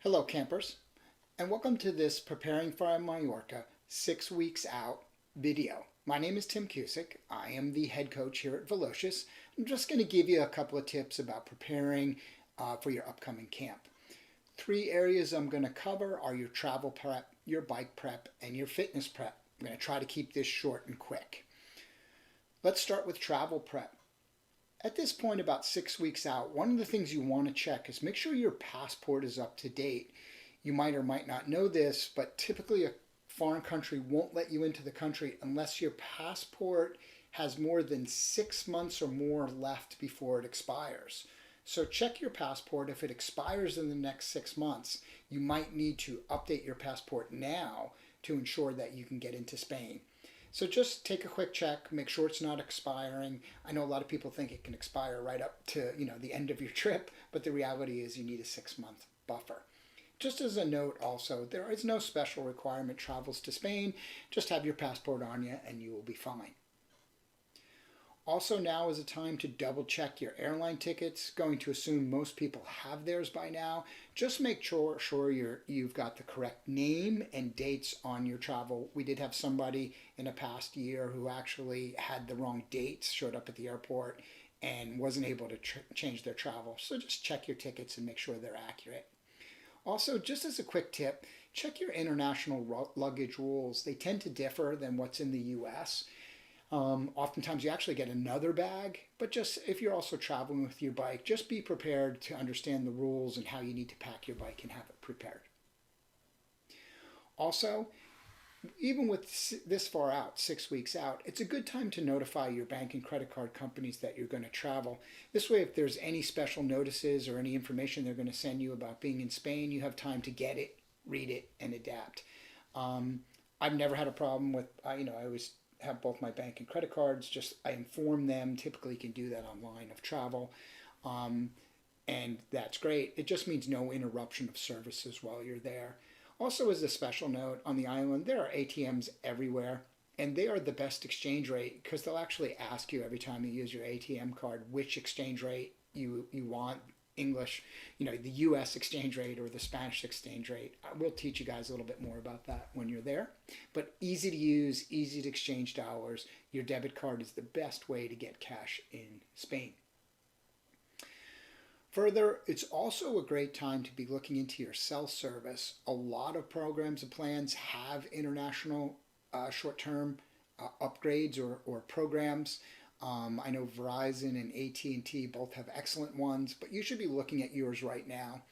Hello campers, and welcome to this Preparing for Mallorca 6 weeks out video. My name is Tim Cusick. I am the head coach here at Velocious. I'm just going to give you a couple of tips about preparing for your upcoming camp. 3 areas I'm going to cover are your travel prep, your bike prep, and your fitness prep. I'm going to try to keep this short and quick. Let's start with travel prep. At this point, about 6 weeks out, one of the things you want to check is make sure your passport is up to date. You might or might not know this, but typically a foreign country won't let you into the country unless your passport has more than 6 months or more left before it expires. So check your passport. If it expires in the next 6 months, you might need to update your passport now to ensure that you can get into Spain. So just take a quick check, make sure it's not expiring. I know a lot of people think it can expire right up to, the end of your trip, but the reality is you need a 6-month buffer. Just as a note also, there is no special requirement travels to Spain. Just have your passport on you and you will be fine. Also, now is a time to double check your airline tickets. Going to assume most people have theirs by now. Just make sure you've got the correct name and dates on your travel. We did have somebody in a past year who actually had the wrong dates, showed up at the airport and wasn't able to change their travel. So just check your tickets and make sure they're accurate. Also, just as a quick tip, check your international luggage rules. They tend to differ than what's in the US. Oftentimes you actually get another bag, but just if you're also traveling with your bike, just be prepared to understand the rules and how you need to pack your bike and have it prepared. Also, even with this far out, 6 weeks out, it's a good time to notify your bank and credit card companies that you're going to travel. This way, if there's any special notices or any information they're going to send you about being in Spain, you have time to get it, read it, and adapt. I've never had a problem with, I always have both my bank and credit cards. Just I inform them. Typically, you can do that online of travel, and that's great. It just means no interruption of services while you're there. Also, as a special note, on the island there are ATMs everywhere, and they are the best exchange rate because they'll actually ask you every time you use your ATM card which exchange rate you want. English, the US exchange rate or the Spanish exchange rate. We'll teach you guys a little bit more about that when you're there. But easy to use, easy to exchange dollars. Your debit card is the best way to get cash in Spain. Further, it's also a great time to be looking into your cell service. A lot of programs and plans have international short-term upgrades or programs. I know Verizon and AT&T both have excellent ones, but you should be looking at yours right now.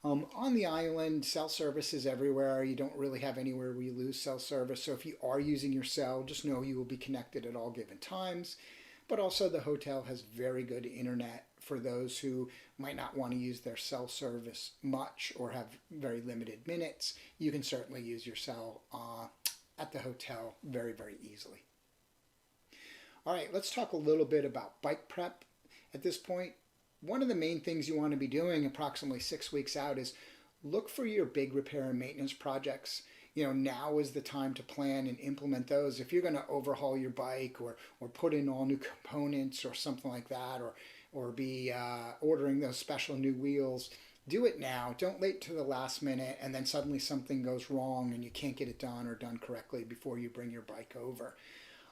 On the island, cell service is everywhere. You don't really have anywhere where you lose cell service. So if you are using your cell, just know you will be connected at all given times. But also the hotel has very good internet for those who might not want to use their cell service much or have very limited minutes. You can certainly use your cell at the hotel very, very easily. All right, let's talk a little bit about bike prep. At this point, one of the main things you want to be doing approximately 6 weeks out is look for your big repair and maintenance projects. Now is the time to plan and implement those. If you're going to overhaul your bike or put in all new components or something like that, or be ordering those special new wheels, do it now. Don't wait to the last minute and then suddenly something goes wrong and you can't get it done or done correctly before you bring your bike over.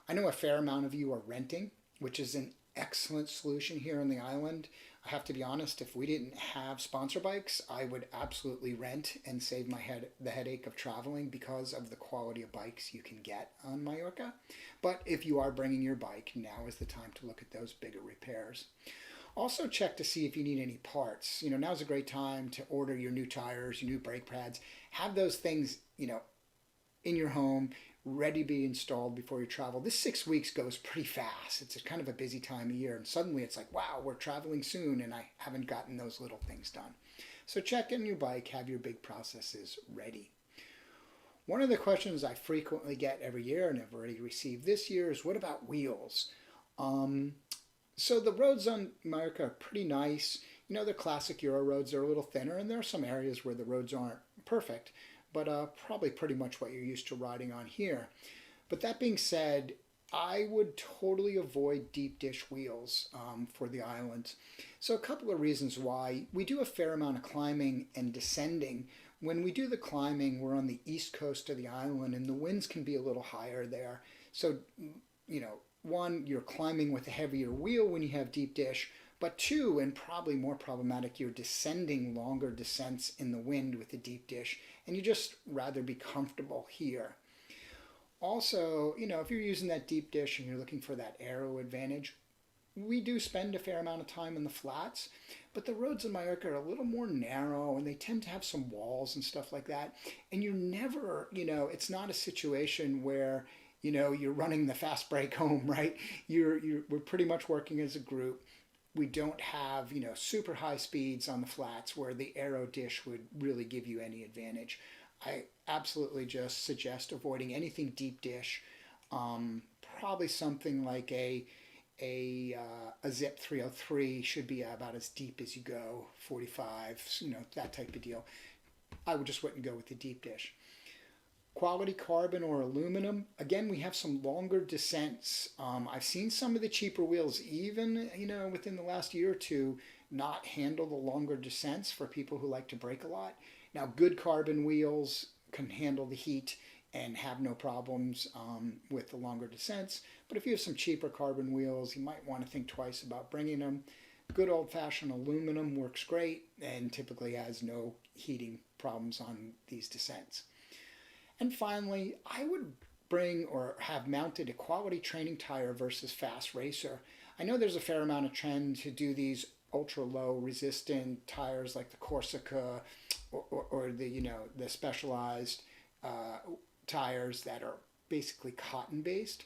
I know a fair amount of you are renting, which is an excellent solution here on the island. I have to be honest, if we didn't have sponsor bikes, I would absolutely rent and save the headache of traveling because of the quality of bikes you can get on Mallorca. But if you are bringing your bike, now is the time to look at those bigger repairs. Also check to see if you need any parts. Now's a great time to order your new tires, your new brake pads. Have those things, in your home, ready to be installed before you travel. This 6 weeks goes pretty fast. It's kind of a busy time of year, and suddenly it's like, wow, we're traveling soon, and I haven't gotten those little things done. So check in your bike, have your big processes ready. One of the questions I frequently get every year, and I've already received this year, is what about wheels? So the roads on Mallorca are pretty nice. The classic Euro roads are a little thinner, and there are some areas where the roads aren't perfect, but probably pretty much what you're used to riding on here. But that being said, I would totally avoid deep dish wheels for the island. So, a couple of reasons why. We do a fair amount of climbing and descending. When we do the climbing, we're on the east coast of the island and the winds can be a little higher there. So, one, you're climbing with a heavier wheel when you have deep dish, but two, and probably more problematic, you're descending longer descents in the wind with the deep dish, and you just rather be comfortable here. Also, if you're using that deep dish and you're looking for that aero advantage, we do spend a fair amount of time in the flats, but the roads in Mallorca are a little more narrow and they tend to have some walls and stuff like that. And you're never, it's not a situation where, you're running the fast break home, right? We're pretty much working as a group. We don't have, super high speeds on the flats where the aero dish would really give you any advantage. I absolutely just suggest avoiding anything deep dish. Probably something like a Zip 303 should be about as deep as you go, 45, that type of deal. I would just wouldn't go with the deep dish. Quality carbon or aluminum, again, we have some longer descents. I've seen some of the cheaper wheels, even, within the last year or two, not handle the longer descents for people who like to brake a lot. Now, good carbon wheels can handle the heat and have no problems with the longer descents. But if you have some cheaper carbon wheels, you might want to think twice about bringing them. Good old-fashioned aluminum works great and typically has no heating problems on these descents. And finally, I would bring or have mounted a quality training tire versus fast racer. I know there's a fair amount of trend to do these ultra low resistant tires like the Corsica or the specialized tires that are basically cotton based.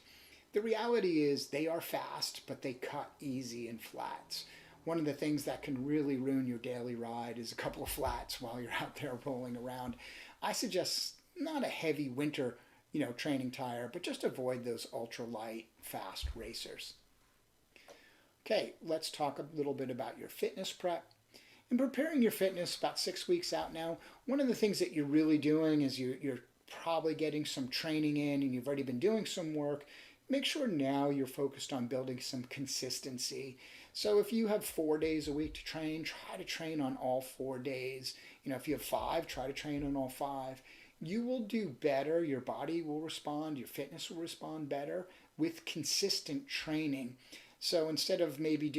The reality is they are fast, but they cut easy in flats. One of the things that can really ruin your daily ride is a couple of flats while you're out there rolling around. I suggest not a heavy winter, training tire, but just avoid those ultralight fast racers. Okay, let's talk a little bit about your fitness prep. In preparing your fitness about 6 weeks out now, one of the things that you're really doing is you're probably getting some training in and you've already been doing some work. Make sure now you're focused on building some consistency. So if you have 4 days a week to train, try to train on all 4 days. If you have 5, try to train on all 5. You will do better, your body will respond, your fitness will respond better with consistent training. So instead of maybe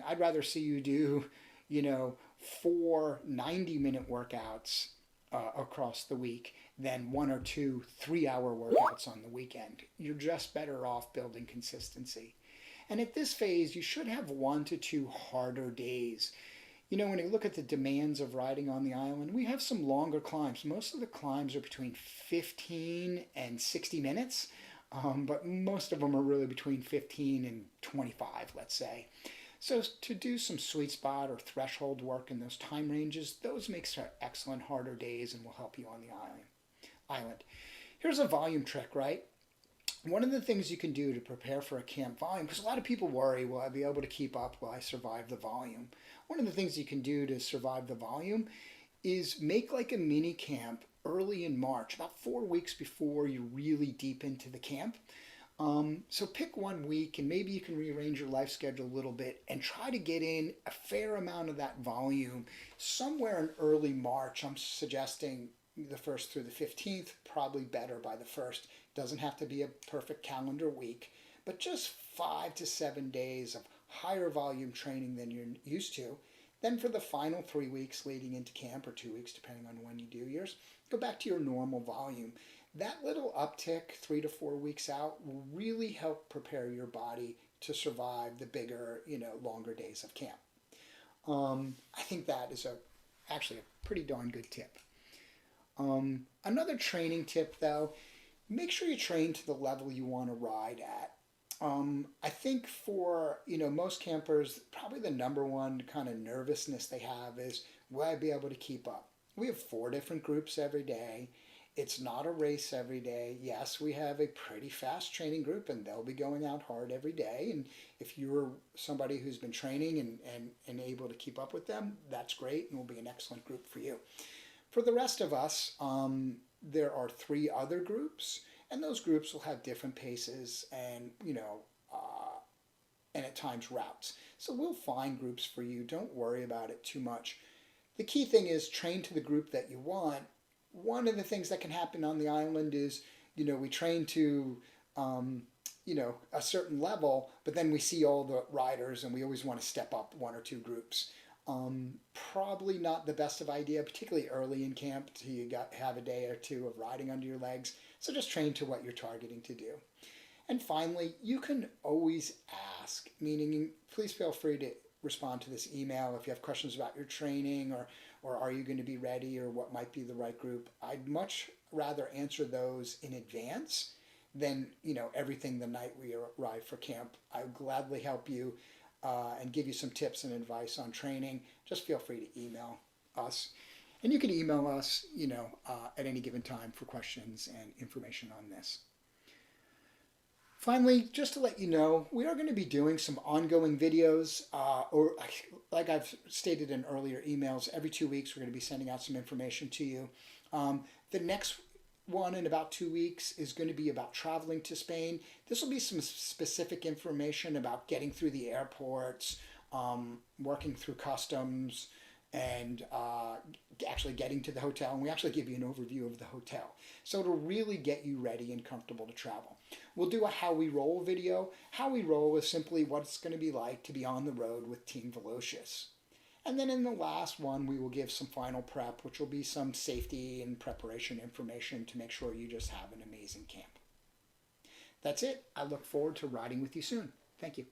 I'd rather see you do, 4 90-minute workouts across the week than 1 or 2 3-hour workouts on the weekend. You're just better off building consistency. And at this phase, you should have 1 to 2 harder days. When you look at the demands of riding on the island, we have some longer climbs. Most of the climbs are between 15 and 60 minutes, but most of them are really between 15 and 25, let's say. So to do some sweet spot or threshold work in those time ranges, those make for excellent harder days and will help you on the island. Here's a volume trick, right? One of the things you can do to prepare for a camp volume, because a lot of people worry, will I be able to keep up? Will I survive the volume? One of the things you can do to survive the volume is make like a mini camp early in March, about 4 weeks before you're really deep into the camp. So pick 1 week and maybe you can rearrange your life schedule a little bit and try to get in a fair amount of that volume somewhere in early March. I'm suggesting the 1st through the 15th, probably better by the 1st. Doesn't have to be a perfect calendar week, but just 5 to 7 days of higher volume training than you're used to. Then for the final 3 weeks leading into camp, or 2 weeks depending on when you do yours, go back to your normal volume. That little uptick 3 to 4 weeks out will really help prepare your body to survive the bigger, longer days of camp. I think that is actually a pretty darn good tip. Another training tip though, make sure you train to the level you want to ride at. I think for, most campers, probably the number one kind of nervousness they have is, will I be able to keep up? We have 4 different groups every day. It's not a race every day. Yes, we have a pretty fast training group and they'll be going out hard every day. And if you're somebody who's been training and able to keep up with them, that's great and will be an excellent group for you. For the rest of us, there are 3 other groups and those groups will have different paces and, and at times routes. So we'll find groups for you. Don't worry about it too much. The key thing is train to the group that you want. One of the things that can happen on the island is, we train to, a certain level, but then we see all the riders and we always want to step up one or two groups. Probably not the best of idea, particularly early in camp. You have a day or two of riding under your legs. So just train to what you're targeting to do. And finally, you can always ask, meaning please feel free to respond to this email if you have questions about your training or are you going to be ready or what might be the right group. I'd much rather answer those in advance than everything the night we arrive for camp. I would gladly help you and give you some tips and advice on training. Just feel free to email us. And you can email us, at any given time for questions and information on this. Finally, just to let you know, we are going to be doing some ongoing videos, or like I've stated in earlier emails, every 2 weeks we're going to be sending out some information to you. The next one in about 2 weeks is going to be about traveling to Spain. This will be some specific information about getting through the airports, working through customs, and actually getting to the hotel. And we actually give you an overview of the hotel. So it'll really get you ready and comfortable to travel. We'll do a how we roll video. How we roll is simply what it's going to be like to be on the road with Team Velocious. And then in the last one, we will give some final prep, which will be some safety and preparation information to make sure you just have an amazing camp. That's it. I look forward to riding with you soon. Thank you.